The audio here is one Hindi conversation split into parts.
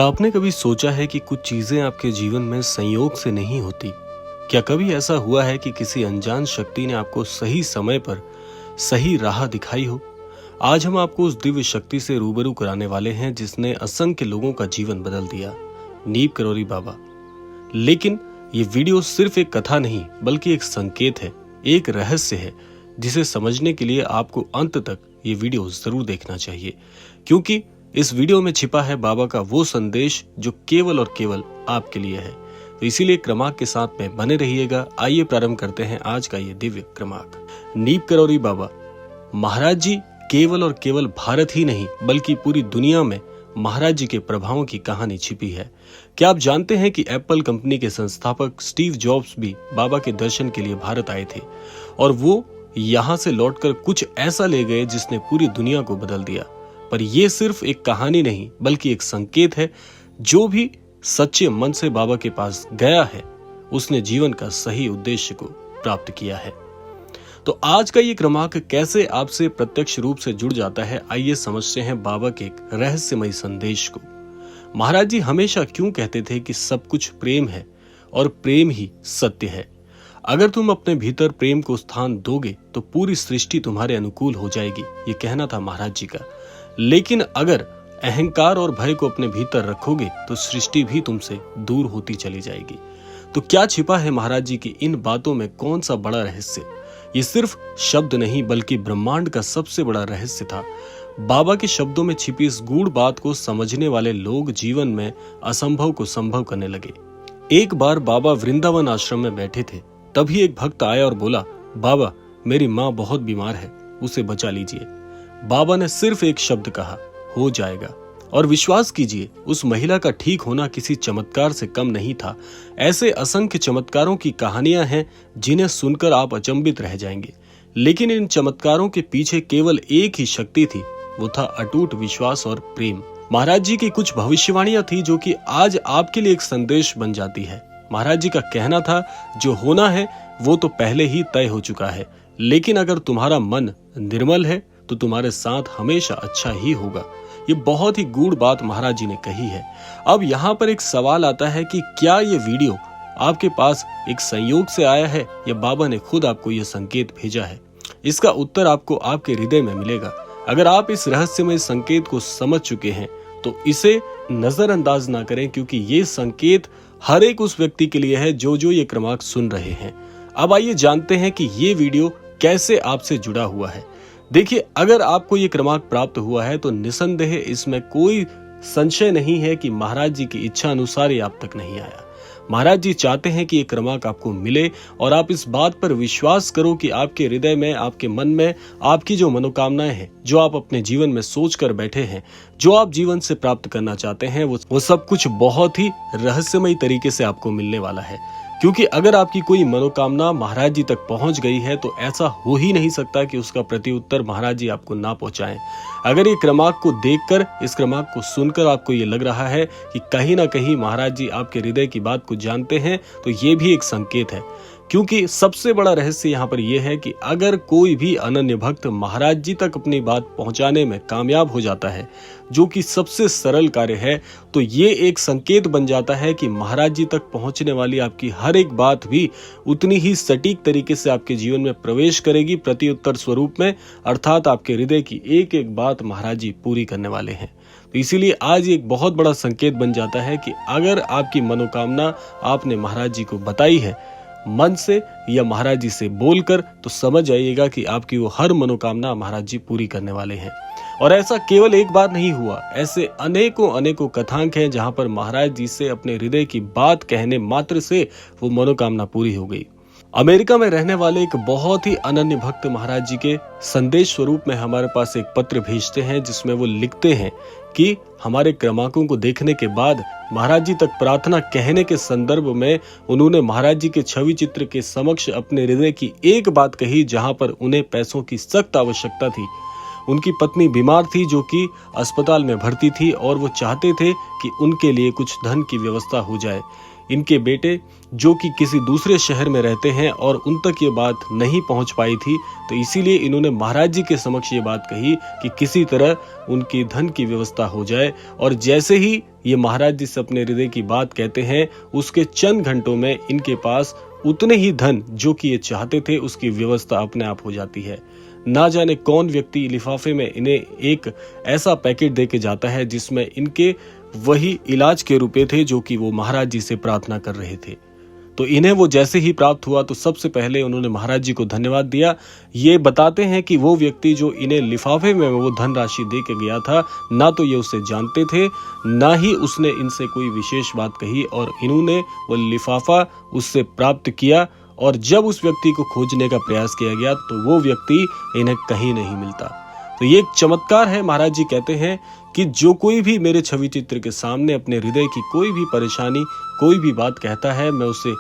क्या आपने कभी सोचा है कि कुछ चीजें आपके जीवन में संयोग से नहीं होती? क्या कभी ऐसा हुआ है कि किसी अनजान शक्ति ने आपको सही समय पर सही राह दिखाई हो? आज हम आपको उस दिव्य शक्ति से रूबरू कराने वाले हैं जिसने असंख्य लोगों का जीवन बदल दिया, नीम करौरी बाबा। लेकिन ये वीडियो सिर्फ एक कथा नहीं बल्कि एक संकेत है, एक रहस्य है जिसे समझने के लिए आपको अंत तक ये वीडियो जरूर देखना चाहिए, क्योंकि इस वीडियो में छिपा है बाबा का वो संदेश जो केवल और केवल आपके लिए है। तो इसीलिए क्रमांक के साथ में बने रहिएगा। आइए प्रारंभ करते हैं आज का ये दिव्य क्रमांक। नीम करौरी बाबा महाराज जी केवल और केवल भारत ही नहीं बल्कि पूरी दुनिया में महाराज जी के प्रभावों की कहानी छिपी है। क्या आप जानते हैं कि एप्पल कंपनी के संस्थापक स्टीव जॉब्स भी बाबा के दर्शन के लिए भारत आए थे और वो यहाँ से लौटकर कुछ ऐसा ले गए जिसने पूरी दुनिया को बदल दिया। पर यह सिर्फ एक कहानी नहीं बल्कि एक संकेत है। जो भी सच्चे मन से बाबा के पास गया है उसने जीवन का सही उद्देश्य को प्राप्त किया है। तो आज का ये क्रमांक कैसे आपसे प्रत्यक्ष रूप से जुड़ जाता है, आइए समझते हैं बाबा के एक रहस्यमय संदेश को। महाराज जी हमेशा क्यों कहते थे कि सब कुछ प्रेम है और प्रेम ही सत्य है। अगर तुम अपने भीतर प्रेम को स्थान दोगे तो पूरी सृष्टि तुम्हारे अनुकूल हो जाएगी, ये कहना था महाराज जी का। लेकिन अगर अहंकार और भय को अपने भीतर रखोगे तो सृष्टि भी तुमसे दूर होती चली जाएगी। तो क्या छिपा है महाराज जी की इन बातों में? कौन सा बड़ा रहस्य? ये सिर्फ शब्द नहीं बल्कि ब्रह्मांड का सबसे बड़ा रहस्य था। बाबा के शब्दों में छिपी इस गूढ़ बात को समझने वाले लोग जीवन में असंभव को संभव करने लगे। एक बार बाबा वृंदावन आश्रम में बैठे थे, तभी एक भक्त आया और बोला, बाबा मेरी माँ बहुत बीमार है, उसे बचा लीजिए। बाबा ने सिर्फ एक शब्द कहा, हो जाएगा। और विश्वास कीजिए उस महिला का ठीक होना किसी चमत्कार से कम नहीं था। ऐसे असंख्य चमत्कारों की कहानियां हैं जिन्हें सुनकर आप अचंभित रह जाएंगे। लेकिन इन चमत्कारों के पीछे केवल एक ही शक्ति थी, वो था अटूट विश्वास और प्रेम। महाराज जी की कुछ भविष्यवाणियां थी जो कि आज आपके लिए एक संदेश बन जाती है। महाराज जी का कहना था, जो होना है वो तो पहले ही तय हो चुका है, लेकिन अगर तुम्हारा मन निर्मल है तो तुम्हारे साथ हमेशा अच्छा ही होगा। ये बहुत ही गूढ़ बात महाराज जी ने कही है। अब यहाँ पर एक सवाल आता है कि क्या ये वीडियो आपके पास एक संयोग से आया है या बाबा ने खुद आपको यह संकेत भेजा है? इसका उत्तर आपको आपके हृदय में मिलेगा। अगर आप इस रहस्यमय संकेत को समझ चुके हैं तो इसे नजरअंदाज ना करें, क्योंकि ये संकेत हर एक उस व्यक्ति के लिए है जो ये क्रमांक सुन रहे हैं। अब आइए जानते हैं कि ये वीडियो कैसे आपसे जुड़ा हुआ है। देखिए, अगर आपको ये क्रमांक प्राप्त हुआ है तो निसंदेह इसमें कोई संशय नहीं है कि महाराज जी की इच्छा अनुसार ये आप तक नहीं आया। महाराज जी चाहते हैं कि ये क्रमांक आपको मिले और आप इस बात पर विश्वास करो कि आपके हृदय में, आपके मन में आपकी जो मनोकामनाएं हैं, जो आप अपने जीवन में सोच कर बैठे हैं, जो आप जीवन से प्राप्त करना चाहते हैं, वो सब कुछ बहुत ही रहस्यमय तरीके से आपको मिलने वाला है। क्योंकि अगर आपकी कोई मनोकामना महाराज जी तक पहुंच गई है तो ऐसा हो ही नहीं सकता कि उसका प्रत्युत्तर महाराज जी आपको ना पहुंचाएं। अगर ये क्रमांक को देखकर, इस क्रमांक को सुनकर आपको ये लग रहा है कि कहीं ना कहीं महाराज जी आपके हृदय की बात को जानते हैं, तो ये भी एक संकेत है। क्योंकि सबसे बड़ा रहस्य यहाँ पर यह है कि अगर कोई भी अनन्य भक्त महाराज जी तक अपनी बात पहुंचाने में कामयाब हो जाता है, जो कि सबसे सरल कार्य है, तो ये एक संकेत बन जाता है कि महाराज जी तक पहुंचने वाली आपकी हर एक बात भी उतनी ही सटीक तरीके से आपके जीवन में प्रवेश करेगी प्रत्युत्तर स्वरूप में, अर्थात आपके हृदय की एक एक बात महाराज जी पूरी करने वाले हैं। तो इसीलिए आज एक बहुत बड़ा संकेत बन जाता है कि अगर आपकी मनोकामना आपने महाराज जी को बताई है मन से या महाराज जी से बोलकर, तो समझ जाइएगा कि आपकी वो हर मनोकामना महाराज जी पूरी करने वाले हैं। और ऐसा केवल एक बार नहीं हुआ, ऐसे अनेकों कथांक हैं जहां पर महाराज जी से अपने हृदय की बात कहने मात्र से वो मनोकामना पूरी हो गई। अमेरिका में रहने वाले एक बहुत ही अनन्य भक्त महाराज जी के संदेश स्वरूप में हमारे पास एक पत्र भेजते हैं जिसमें वो लिखते हैं कि हमारे क्रमांकों को देखने के बाद महाराज जी तक प्रार्थना कहने के संदर्भ में उन्होंने महाराज जी के छवि चित्र के समक्ष अपने हृदय की एक बात कही, जहां पर उन्हें पैसों की सख्त आवश्यकता थी। उनकी पत्नी बीमार थी जो कि अस्पताल में भर्ती थी और वो चाहते थे कि उनके लिए कुछ धन की व्यवस्था हो जाए। इनके बेटे जो कि किसी दूसरे शहर में रहते हैं और उन तक ये बात नहीं पहुंच पाई थी, तो इसीलिए इन्होंने महाराज जी के समक्ष ये बात कही कि किसी तरह उनकी धन की व्यवस्था हो जाए। और जैसे ही ये महाराज जी से अपने हृदय की बात कहते हैं, उसके चंद घंटों में इनके पास उतने ही धन जो कि ये चाहते थे उसकी व्यवस्था अपने आप हो जाती है। ना जाने कौन व्यक्ति लिफाफे में इन्हें एक ऐसा पैकेट दे के जाता है जिसमें इनके वही इलाज के रुपए थे जो कि वो महाराज जी से प्रार्थना कर रहे थे। तो इन्हें वो जैसे ही प्राप्त हुआ तो सबसे पहले उन्होंने महाराज जी को धन्यवाद दिया। ये बताते हैं कि वो व्यक्ति जो इन्हें लिफाफे में वो धनराशि दे के गया था, ना तो ये उसे जानते थे, ना ही उसने इनसे कोई विशेष बात कही, और इन्होंने वो लिफाफा उससे प्राप्त किया। और जब उस व्यक्ति को खोजने का प्रयास किया गया तो वो व्यक्ति इन्हें कहीं नहीं मिलता। तो ये एक चमत्कार है। महाराज जी कहते हैं कि जो कोई भी मेरे छवि चित्र के सामने अपने हृदय की कोई भी परेशानी, कोई भी बात कहता है, मैं उसे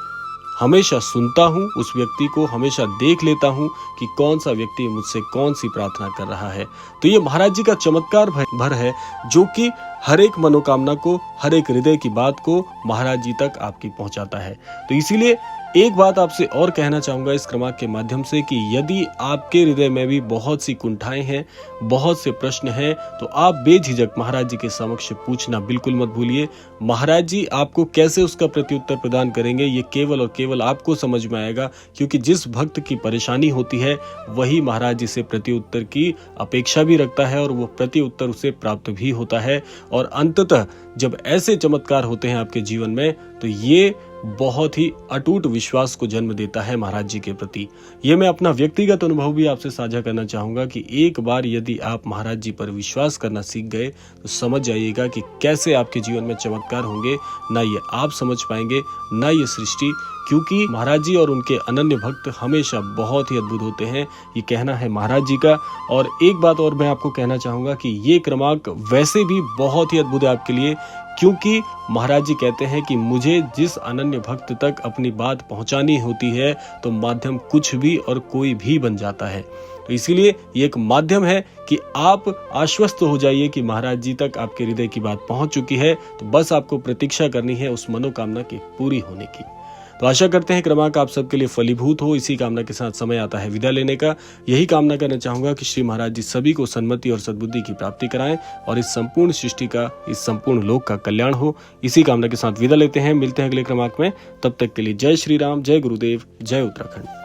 हमेशा सुनता हूँ, उस व्यक्ति को हमेशा देख लेता हूँ कि कौन सा व्यक्ति मुझसे कौन सी प्रार्थना कर रहा है। तो ये महाराज जी का चमत्कार भर है जो कि हर एक मनोकामना को, हर एक हृदय की बात को महाराज जी तक आपकी पहुंचाता है। तो इसीलिए एक बात आपसे और कहना चाहूंगा इस क्रमांक के माध्यम से कि यदि आपके हृदय में भी बहुत सी कुंठाएं हैं, बहुत से प्रश्न हैं, तो आप बेझिझक महाराज जी के समक्ष पूछना बिल्कुल मत भूलिए। महाराज जी आपको कैसे उसका प्रत्युत्तर प्रदान करेंगे ये केवल और केवल आपको समझ में आएगा, क्योंकि जिस भक्त की परेशानी होती है वही महाराज जी से प्रत्युत्तर की अपेक्षा भी रखता है और वो प्रत्युत्तर उसे प्राप्त भी होता है। और अंततः जब ऐसे चमत्कार होते हैं आपके जीवन में तो ये बहुत ही अटूट विश्वास को जन्म देता है महाराज जी के प्रति। ये मैं अपना व्यक्तिगत अनुभव भी आपसे साझा करना चाहूंगा कि एक बार यदि आप महाराज जी पर विश्वास करना सीख गए तो समझ जाइएगा कि कैसे आपके जीवन में चमत्कार होंगे। ना ये आप समझ पाएंगे, ना ये सृष्टि, क्योंकि महाराज जी और उनके अनन्य भक्त हमेशा बहुत ही अद्भुत होते हैं। ये कहना है महाराज जी का। और एक बात और मैं आपको कहना चाहूंगा कि ये क्रमांक वैसे भी बहुत ही अद्भुत है आपके लिए, क्योंकि महाराज जी कहते हैं कि मुझे जिस अनन्य भक्त तक अपनी बात पहुंचानी होती है तो माध्यम कुछ भी और कोई भी बन जाता है। तो इसीलिए ये एक माध्यम है कि आप आश्वस्त हो जाइए कि महाराज जी तक आपके हृदय की बात पहुंच चुकी है। तो बस आपको प्रतीक्षा करनी है उस मनोकामना के पूरी होने की। तो आशा करते हैं क्रमांक आप सबके लिए फलीभूत हो। इसी कामना के साथ समय आता है विदा लेने का। यही कामना करना चाहूंगा कि श्री महाराज जी सभी को सन्मति और सद्बुद्धि की प्राप्ति कराएं और इस संपूर्ण सृष्टि का, इस संपूर्ण लोक का कल्याण हो। इसी कामना के साथ विदा लेते हैं। मिलते हैं अगले क्रमांक में। तब तक के लिए जय श्री राम, जय गुरुदेव, जय उत्तराखंड।